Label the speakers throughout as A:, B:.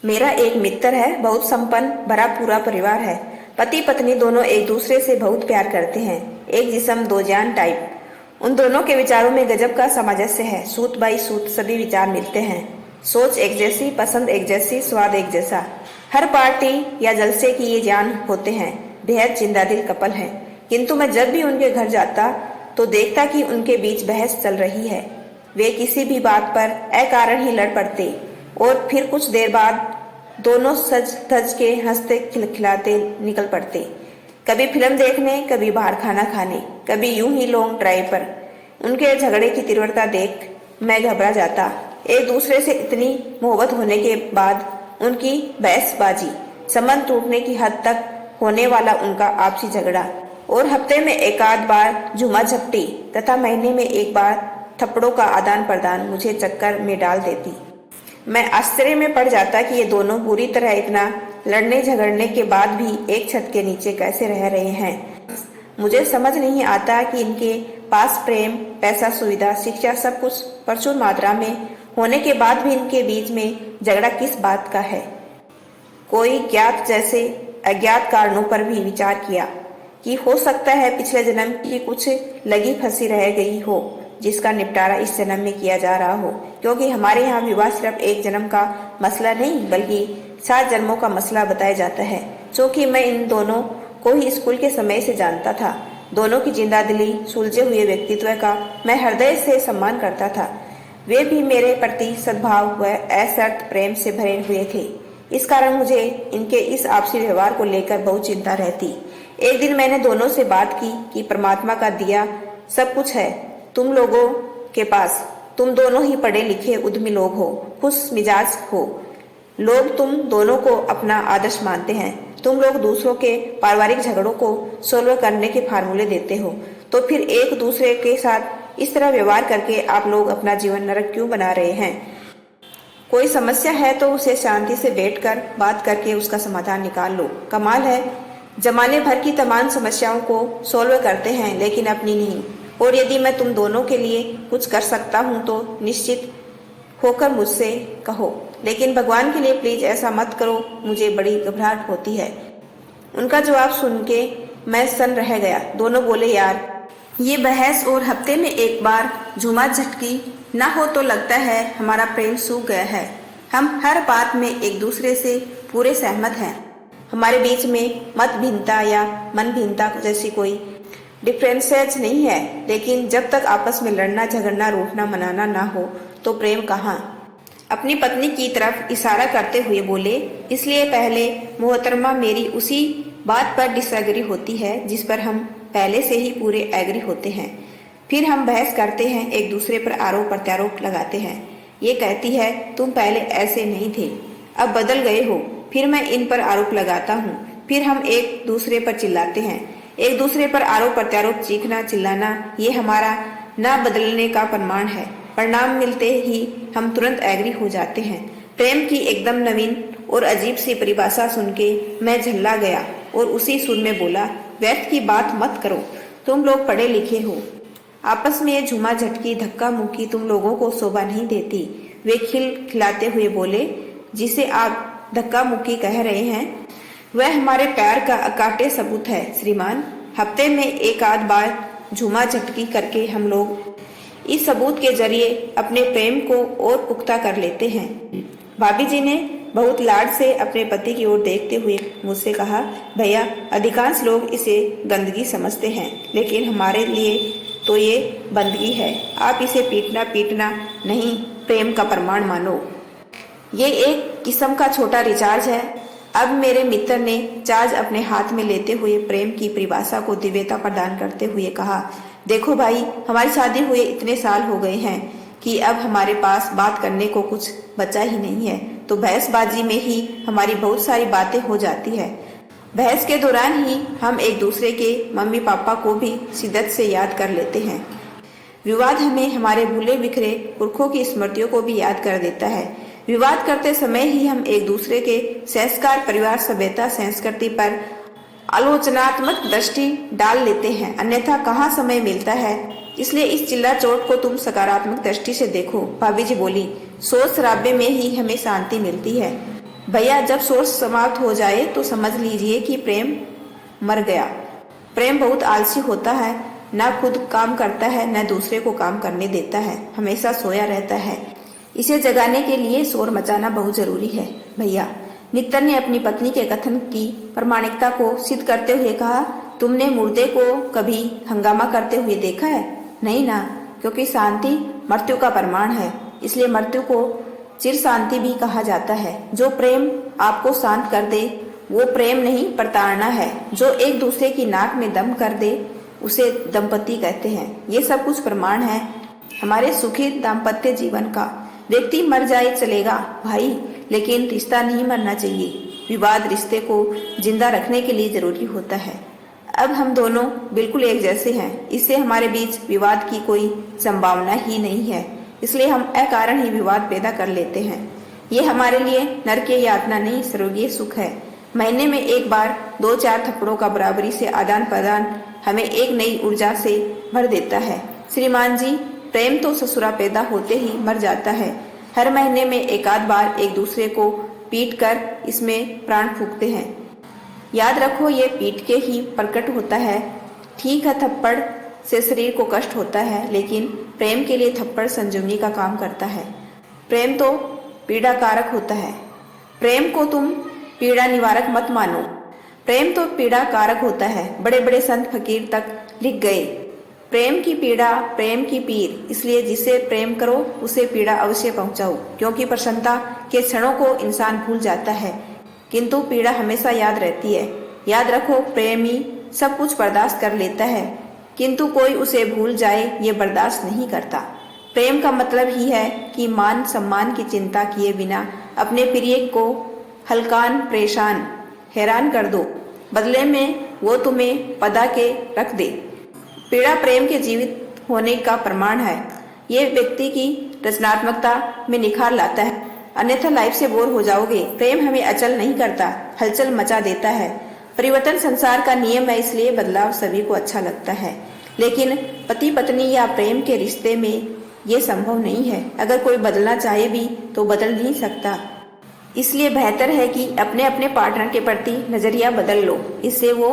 A: मेरा एक मित्र है, बहुत संपन्न भरा पूरा परिवार है। पति पत्नी दोनों एक दूसरे से बहुत प्यार करते हैं। एक जिस्म दो जान टाइप। उन दोनों के विचारों में गजब का सामंजस्य है। सूत बाई सूत सभी विचार मिलते हैं। सोच एक जैसी, पसंद एक जैसी, स्वाद एक जैसा। हर पार्टी या जलसे की ये जान होते हैं। बेहद जिंदादिल कपल है। किंतु मैं जब भी उनके घर जाता तो देखता कि उनके बीच बहस चल रही है। वे किसी भी बात पर अकारण ही लड़ पड़ते और फिर कुछ देर बाद दोनों सज धज के हंसते खिलखिलाते निकल पड़ते। कभी फिल्म देखने, कभी बाहर खाना खाने, कभी यूं ही लॉन्ग ड्राइव पर। उनके झगड़े की तीव्रता देख मैं घबरा जाता। एक दूसरे से इतनी मोहब्बत होने के बाद उनकी बहसबाजी, संबंध टूटने की हद तक होने वाला उनका आपसी झगड़ा और हफ्ते में एक आध बार झूमा झपटी तथा महीने में एक बार थप्पड़ों का आदान प्रदान मुझे चक्कर में डाल देती। मैं आश्चर्य में पड़ जाता कि ये दोनों बुरी तरह इतना लड़ने झगड़ने के बाद भी एक छत के नीचे कैसे रह रहे हैं। मुझे समझ नहीं आता कि इनके पास प्रेम, पैसा, सुविधा, शिक्षा सब कुछ प्रचुर मात्रा में होने के बाद भी इनके बीच में झगड़ा किस बात का है। कोई ज्ञात जैसे अज्ञात कारणों पर भी विचार किया कि हो सकता है पिछले जन्म की कुछ लगी फंसी रह गई हो जिसका निपटारा इस जन्म में किया जा रहा हो। क्योंकि हमारे यहाँ विवाह सिर्फ एक जन्म का मसला नहीं बल्कि 7 जन्मों का मसला बताया जाता है। क्योंकि मैं इन दोनों को ही स्कूल के समय से जानता था। दोनों की जिंदादिली, सुलझे हुए व्यक्तित्व का मैं हृदय से सम्मान करता था। वे भी मेरे प्रति सद्भाव व असर्त प्रेम से भरे हुए थे। इस कारण मुझे इनके इस आपसी व्यवहार को लेकर बहुत चिंता रहती। एक दिन मैंने दोनों से बात की कि परमात्मा का दिया सब कुछ है तुम लोगों के पास। तुम दोनों ही पढ़े लिखे उद्यमी लोग हो, खुश मिजाज हो। लोग तुम दोनों को अपना आदर्श मानते हैं। तुम लोग दूसरों के पारिवारिक झगड़ों को सोल्व करने के फार्मूले देते हो। तो फिर एक दूसरे के साथ इस तरह व्यवहार करके आप लोग अपना जीवन नरक क्यों बना रहे हैं। कोई समस्या है तो उसे शांति से बैठकर बात करके उसका समाधान निकाल लो। कमाल है, जमाने भर की तमाम समस्याओं को सोल्व करते हैं लेकिन अपनी नहीं। और यदि मैं तुम दोनों के लिए कुछ कर सकता हूँ तो निश्चित होकर मुझसे कहो, लेकिन भगवान के लिए प्लीज ऐसा मत करो, मुझे बड़ी घबराहट होती है। उनका जवाब सुन के मैं सन्न रह गया। दोनों बोले, यार ये बहस और हफ्ते में एक बार झूमा झटकी ना हो तो लगता है हमारा प्रेम सूख गया है। हम हर बात में एक दूसरे से पूरे सहमत हैं। हमारे बीच में मत भिन्नता या मन भिन्नता जैसी कोई डिफरेंसेज नहीं है। लेकिन जब तक आपस में लड़ना झगड़ना रूठना मनाना ना हो तो प्रेम कहाँ। अपनी पत्नी की तरफ इशारा करते हुए बोले, इसलिए पहले मोहतरमा मेरी उसी बात पर डिसएग्री होती है जिस पर हम पहले से ही पूरे एग्री होते हैं। फिर हम बहस करते हैं, एक दूसरे पर आरोप प्रत्यारोप लगाते हैं। ये कहती है तुम पहले ऐसे नहीं थे, अब बदल गए हो। फिर मैं इन पर आरोप लगाता हूँ। फिर हम एक दूसरे पर चिल्लाते हैं। एक दूसरे पर आरोप प्रत्यारोप, चीखना चिल्लाना ये हमारा ना बदलने का प्रमाण है। परिणाम मिलते ही हम तुरंत एग्री हो जाते हैं। प्रेम की एकदम नवीन और अजीब सी परिभाषा सुन के मैं झल्ला गया और उसी सुर में बोला, व्यर्थ की बात मत करो, तुम लोग पढ़े लिखे हो। आपस में ये झूमा झटकी धक्का मुक्की तुम लोगों को शोभा नहीं देती। वे खिलखिलाते हुए बोले, जिसे आप धक्का मुक्की कह रहे हैं वह हमारे प्यार का अकाटे सबूत है श्रीमान। हफ्ते में एक आध बार झूमा झटकी करके हम लोग इस सबूत के जरिए अपने प्रेम को और पुख्ता कर लेते हैं। भाभी जी ने बहुत लाड से अपने पति की ओर देखते हुए मुझसे कहा, भैया अधिकांश लोग इसे गंदगी समझते हैं लेकिन हमारे लिए तो ये बंदगी है। आप इसे पीटना नहीं, प्रेम का प्रमाण मानो। ये एक किस्म का छोटा रिचार्ज है। अब मेरे मित्र ने चार्ज अपने हाथ में लेते हुए प्रेम की परिभाषा को दिव्यता प्रदान करते हुए कहा, देखो भाई, हमारी शादी हुए इतने साल हो गए हैं कि अब हमारे पास बात करने को कुछ बचा ही नहीं है। तो बहसबाजी में ही हमारी बहुत सारी बातें हो जाती है। बहस के दौरान ही हम एक दूसरे के मम्मी पापा को भी शिद्दत से याद कर लेते हैं। विवाद हमें हमारे भूले बिखरे पुरखों की स्मृतियों को भी याद कर देता है। विवाद करते समय ही हम एक दूसरे के संस्कार, परिवार, सभ्यता, संस्कृति पर आलोचनात्मक दृष्टि डाल लेते हैं, अन्यथा कहाँ समय मिलता है। इसलिए इस चिल्ला चोट को तुम सकारात्मक दृष्टि से देखो। भाभी जी बोली, शोर शराबे में ही हमें शांति मिलती है। भैया जब सोच समाप्त हो जाए तो समझ लीजिए कि प्रेम मर गया। प्रेम बहुत आलसी होता है, ना खुद काम करता है न दूसरे को काम करने देता है, हमेशा सोया रहता है। इसे जगाने के लिए शोर मचाना बहुत जरूरी है। भैया, नित्तर ने अपनी पत्नी के कथन की प्रामाणिकता को सिद्ध करते हुए कहा, तुमने मुर्दे को कभी हंगामा करते हुए देखा है? नहीं ना, क्योंकि शांति मृत्यु का प्रमाण है, इसलिए मृत्यु को चिर शांति भी कहा जाता है। जो प्रेम आपको शांत कर दे वो प्रेम नहीं प्रताड़ना है। जो एक दूसरे की नाक में दम कर दे उसे दंपति कहते हैं। ये सब कुछ प्रमाण है हमारे सुखी दाम्पत्य जीवन का। व्यक्ति मर जाए चलेगा भाई, लेकिन रिश्ता नहीं मरना चाहिए। विवाद रिश्ते को जिंदा रखने के लिए जरूरी होता है। अब हम दोनों बिल्कुल एक जैसे हैं, इससे हमारे बीच विवाद की कोई संभावना ही नहीं है, इसलिए हम अकारण ही विवाद पैदा कर लेते हैं। ये हमारे लिए नरकीय यातना नहीं, स्वर्गीय सुख है। महीने में एक बार 2-4 थप्पड़ों का बराबरी से आदान प्रदान हमें एक नई ऊर्जा से भर देता है। श्रीमान जी, प्रेम तो ससुरा पैदा होते ही मर जाता है। हर महीने में एक आध बार एक दूसरे को पीट कर इसमें प्राण फूंकते हैं। याद रखो, ये पीट के ही प्रकट होता है। ठीक है, थप्पड़ से शरीर को कष्ट होता है, लेकिन प्रेम के लिए थप्पड़ संजीवनी का काम करता है। प्रेम तो पीड़ा कारक होता है। प्रेम को तुम पीड़ा निवारक मत मानो। प्रेम तो पीड़ा कारक होता है। बड़े बड़े संत फकीर तक लिख गए, प्रेम की पीड़ा प्रेम की पीर। इसलिए जिसे प्रेम करो उसे पीड़ा अवश्य पहुंचाओ, क्योंकि प्रसन्नता के क्षणों को इंसान भूल जाता है, किंतु पीड़ा हमेशा याद रहती है। याद रखो, प्रेमी सब कुछ बर्दाश्त कर लेता है, किंतु कोई उसे भूल जाए ये बर्दाश्त नहीं करता। प्रेम का मतलब ही है कि मान सम्मान की चिंता किए बिना अपने प्रिय को हल्कान परेशान हैरान कर दो, बदले में वो तुम्हें पदा के रख दे। पीड़ा प्रेम के जीवित होने का प्रमाण है। ये व्यक्ति की रचनात्मकता में निखार लाता है, अन्यथा लाइफ से बोर हो जाओगे। प्रेम हमें अचल नहीं करता, हलचल मचा देता है। परिवर्तन संसार का नियम है, इसलिए बदलाव सभी को अच्छा लगता है, लेकिन पति पत्नी या प्रेम के रिश्ते में ये संभव नहीं है। अगर कोई बदलना चाहे भी तो बदल नहीं सकता। इसलिए बेहतर है कि अपने अपने पार्टनर के प्रति नजरिया बदल लो, इससे वो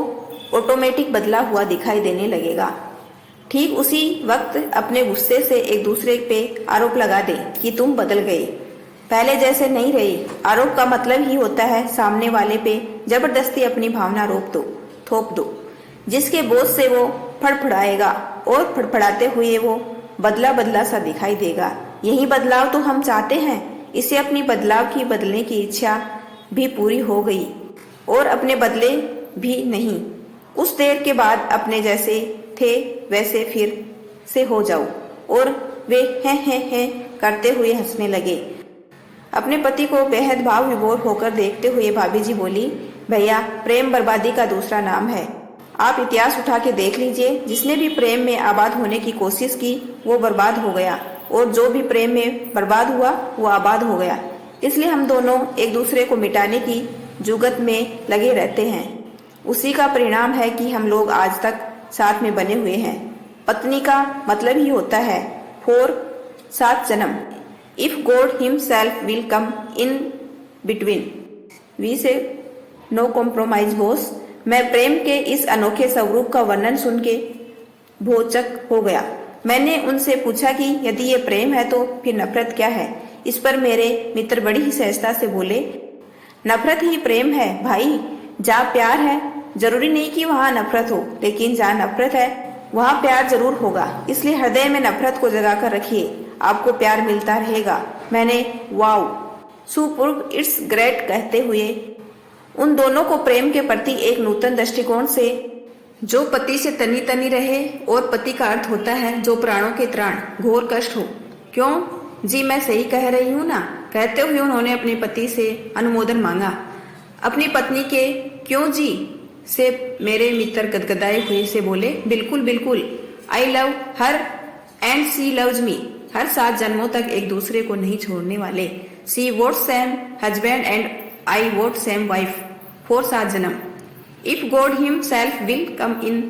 A: ऑटोमेटिक बदला हुआ दिखाई देने लगेगा। ठीक उसी वक्त अपने गुस्से से एक दूसरे पे आरोप लगा दे कि तुम बदल गए, पहले जैसे नहीं रहे। आरोप का मतलब ही होता है सामने वाले पे जबरदस्ती अपनी भावना थोप दो, जिसके बोझ से वो फड़फड़ाएगा और फड़फड़ाते हुए वो बदला बदला सा दिखाई देगा। यही बदलाव तो हम चाहते हैं। इससे अपनी बदलने की इच्छा भी पूरी हो गई और अपने बदले भी नहीं। कुछ देर के बाद अपने जैसे थे वैसे फिर से हो जाओ। और वे हैं करते हुए हंसने लगे। अपने पति को बेहद भाव विभोर होकर देखते हुए भाभी जी बोली, भैया, प्रेम बर्बादी का दूसरा नाम है। आप इतिहास उठा के देख लीजिए, जिसने भी प्रेम में आबाद होने की कोशिश की वो बर्बाद हो गया, और जो भी प्रेम में बर्बाद हुआ वो आबाद हो गया। इसलिए हम दोनों एक दूसरे को मिटाने की जुगत में लगे रहते हैं। उसी का परिणाम है कि हम लोग आज तक साथ में बने हुए हैं। पत्नी का मतलब ही होता है फॉर 7 जन्म। If God himself will come in between, we say no compromise boss. मैं प्रेम के इस अनोखे स्वरूप का वर्णन सुन के भौचक हो गया। मैंने उनसे पूछा कि यदि ये प्रेम है तो फिर नफरत क्या है। इस पर मेरे मित्र बड़ी ही सहजता से बोले, नफरत ही प्रेम है भाई। जहाँ प्यार है जरूरी नहीं कि वहाँ नफरत हो, लेकिन जहाँ नफरत है वहाँ प्यार जरूर होगा। इसलिए हृदय में नफरत को जगा कर रखिए, आपको प्यार मिलता रहेगा। मैंने वाओ सुपर्ब, इट्स ग्रेट कहते हुए उन दोनों को प्रेम के प्रति एक नूतन दृष्टिकोण से, जो पति से तनी तनी रहे, और पति का अर्थ होता है जो प्राणों के त्राण, घोर कष्ट हो। क्यों जी, मैं सही कह रही हूँ ना? कहते हुए उन्होंने अपने पति से अनुमोदन मांगा। अपनी पत्नी के क्यों जी से मेरे मित्र गदगदाए हुए से बोले, बिल्कुल बिल्कुल, I love her and she loves me. हर 7 जन्मों तक एक दूसरे को नहीं छोड़ने वाले। She vote same husband and I vote same wife for 7 जन्म। If God himself will come in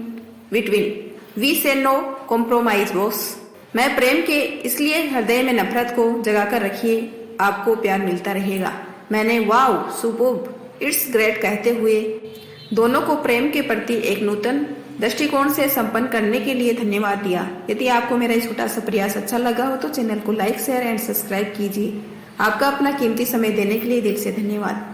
A: between, we say no compromise boss. मैं प्रेम के इसलिए हृदय में नफरत को जगाकर रखिए, आपको प्यार मिलता रहेगा। मैंने वाव सुपर्ब इट्स ग्रेट कहते हुए दोनों को प्रेम के प्रति एक नूतन दृष्टिकोण से संपन्न करने के लिए धन्यवाद दिया। यदि आपको मेरा ये छोटा सा प्रयास अच्छा लगा हो तो चैनल को लाइक शेयर एंड सब्सक्राइब कीजिए। आपका अपना कीमती समय देने के लिए दिल से धन्यवाद।